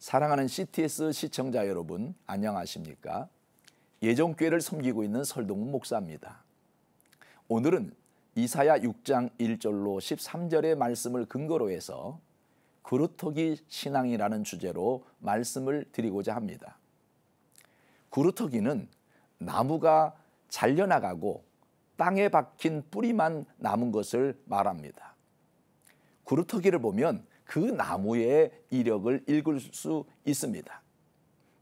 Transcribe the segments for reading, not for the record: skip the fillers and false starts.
사랑하는 CTS 시청자 여러분, 안녕하십니까? 예정교회를 섬기고 있는 설동훈 목사입니다. 오늘은 이사야 6장 1절로 13절의 말씀을 근거로 해서 그루터기 신앙이라는 주제로 말씀을 드리고자 합니다. 그루터기는 나무가 잘려나가고 땅에 박힌 뿌리만 남은 것을 말합니다. 그루터기를 보면 그 나무의 이력을 읽을 수 있습니다.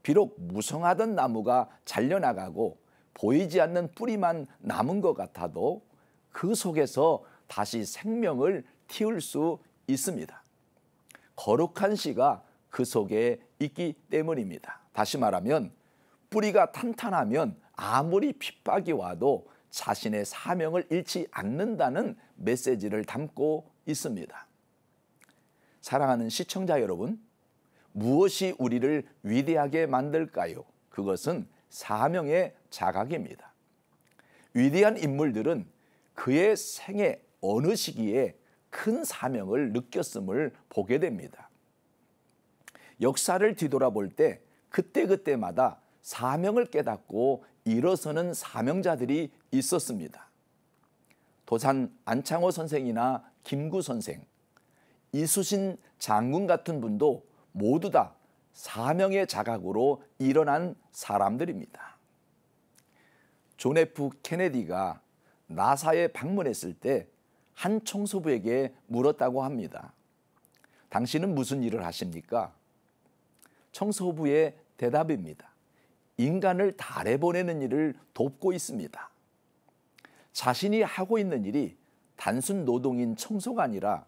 비록 무성하던 나무가 잘려나가고 보이지 않는 뿌리만 남은 것 같아도 그 속에서 다시 생명을 틔울 수 있습니다. 거룩한 씨가 그 속에 있기 때문입니다. 다시 말하면 뿌리가 탄탄하면 아무리 핍박이 와도 자신의 사명을 잃지 않는다는 메시지를 담고 있습니다. 사랑하는 시청자 여러분, 무엇이 우리를 위대하게 만들까요? 그것은 사명의 자각입니다. 위대한 인물들은 그의 생애 어느 시기에 큰 사명을 느꼈음을 보게 됩니다. 역사를 뒤돌아볼 때 그때그때마다 사명을 깨닫고 일어서는 사명자들이 있었습니다. 도산 안창호 선생이나 김구 선생, 이수신 장군 같은 분도 모두 다 사명의 자각으로 일어난 사람들입니다. 존 F 케네디가 나사에 방문했을 때 한 청소부에게 물었다고 합니다. 당신은 무슨 일을 하십니까? 청소부의 대답입니다. 인간을 달에 보내는 일을 돕고 있습니다. 자신이 하고 있는 일이 단순 노동인 청소가 아니라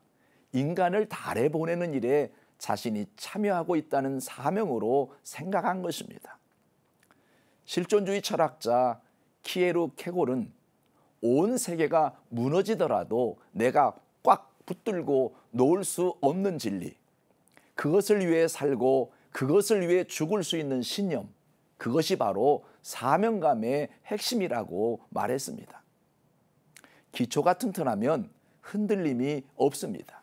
인간을 달에 보내는 일에 자신이 참여하고 있다는 사명으로 생각한 것입니다. 실존주의 철학자 키에루 케골은 온 세계가 무너지더라도 내가 꽉 붙들고 놓을 수 없는 진리, 그것을 위해 살고 그것을 위해 죽을 수 있는 신념, 그것이 바로 사명감의 핵심이라고 말했습니다. 기초가 튼튼하면 흔들림이 없습니다.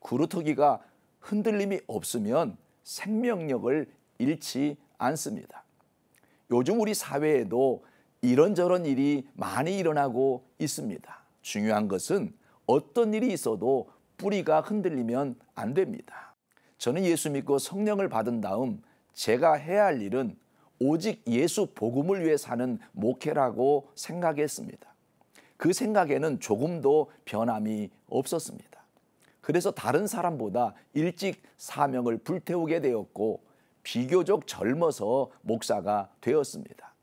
그루터기가 흔들림이 없으면 생명력을 잃지 않습니다. 요즘 우리 사회에도 이런저런 일이 많이 일어나고 있습니다. 중요한 것은 어떤 일이 있어도 뿌리가 흔들리면 안 됩니다. 저는 예수 믿고 성령을 받은 다음 제가 해야 할 일은 오직 예수 복음을 위해 사는 목회라고 생각했습니다. 그 생각에는 조금도 변함이 없었습니다. 그래서 다른 사람보다 일찍 사명을 불태우게 되었고 비교적 젊어서 목사가 되었습니다.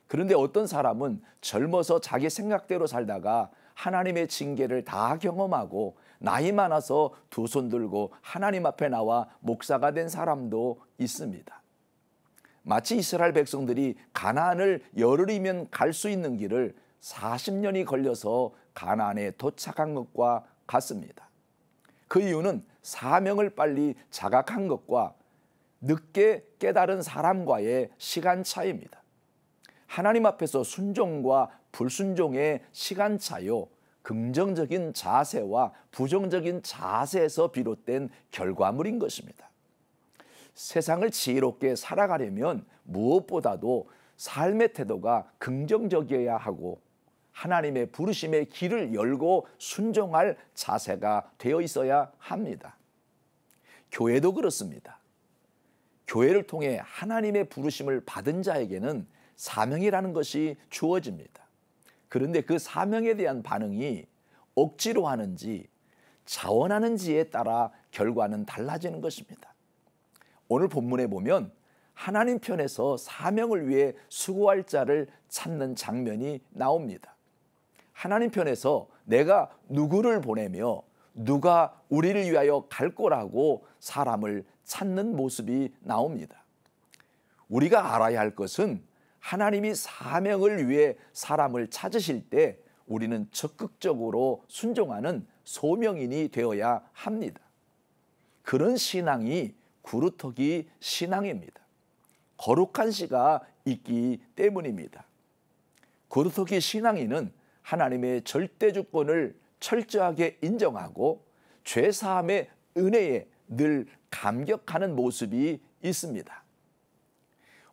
그런데 어떤 사람은 젊어서 자기 생각대로 살다가 하나님의 징계를 다 경험하고 나이 많아서 두 손 들고 하나님 앞에 나와 목사가 된 사람도 있습니다. 마치 이스라엘 백성들이 가나안을 열흘이면 갈 수 있는 길을 40년이 걸려서 가나안에 도착한 것과 같습니다. 그 이유는 사명을 빨리 자각한 것과 늦게 깨달은 사람과의 시간 차이입니다. 하나님 앞에서 순종과 불순종의 시간 차요, 긍정적인 자세와 부정적인 자세에서 비롯된 결과물인 것입니다. 세상을 지혜롭게 살아가려면 무엇보다도 삶의 태도가 긍정적이어야 하고 하나님의 부르심의 길을 열고 순종할 자세가 되어 있어야 합니다. 교회도 그렇습니다. 교회를 통해 하나님의 부르심을 받은 자에게는 사명이라는 것이 주어집니다. 그런데 그 사명에 대한 반응이 억지로 하는지 자원하는지에 따라 결과는 달라지는 것입니다. 오늘 본문에 보면 하나님 편에서 사명을 위해 수고할 자를 찾는 장면이 나옵니다. 하나님 편에서 내가 누구를 보내며 누가 우리를 위하여 갈 거라고 사람을 찾는 모습이 나옵니다. 우리가 알아야 할 것은 하나님이 사명을 위해 사람을 찾으실 때 우리는 적극적으로 순종하는 소명인이 되어야 합니다. 그런 신앙이 그루터기 신앙입니다. 거룩한 씨가 있기 때문입니다. 그루터기 신앙인은 하나님의 절대 주권을 철저하게 인정하고 죄사함의 은혜에 늘 감격하는 모습이 있습니다.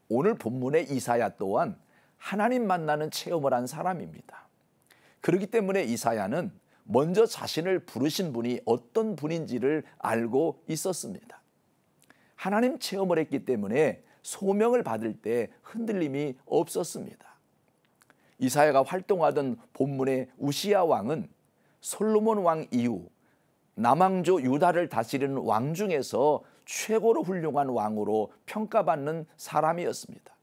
오늘 본문의 이사야 또한 하나님 만나는 체험을 한 사람입니다. 그렇기 때문에 이사야는 먼저 자신을 부르신 분이 어떤 분인지를 알고 있었습니다. 하나님 체험을 했기 때문에 소명을 받을 때 흔들림이 없었습니다. 이사야가 활동하던 본문의 우시야 왕은 솔로몬 왕 이후 남왕조 유다를 다스리는 왕 중에서 최고로 훌륭한 왕으로 평가받는 사람이었습니다.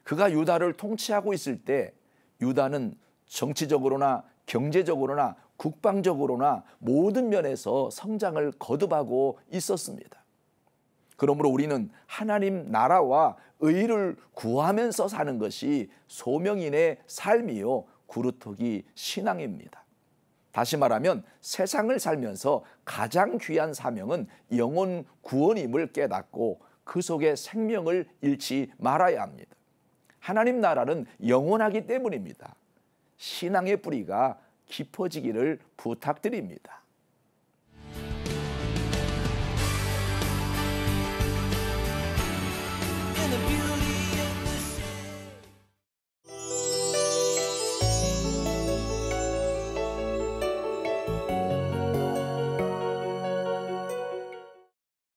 그가 유다를 통치하고 있을 때 유다는 정치적으로나 경제적으로나 국방적으로나 모든 면에서 성장을 거듭하고 있었습니다. 그러므로 우리는 하나님 나라와 의를 구하면서 사는 것이 소명인의 삶이요 구루토기 신앙입니다. 다시 말하면 세상을 살면서 가장 귀한 사명은 영혼 구원임을 깨닫고 그 속에 생명을 잃지 말아야 합니다. 하나님 나라는 영원하기 때문입니다. 신앙의 뿌리가 깊어지기를 부탁드립니다.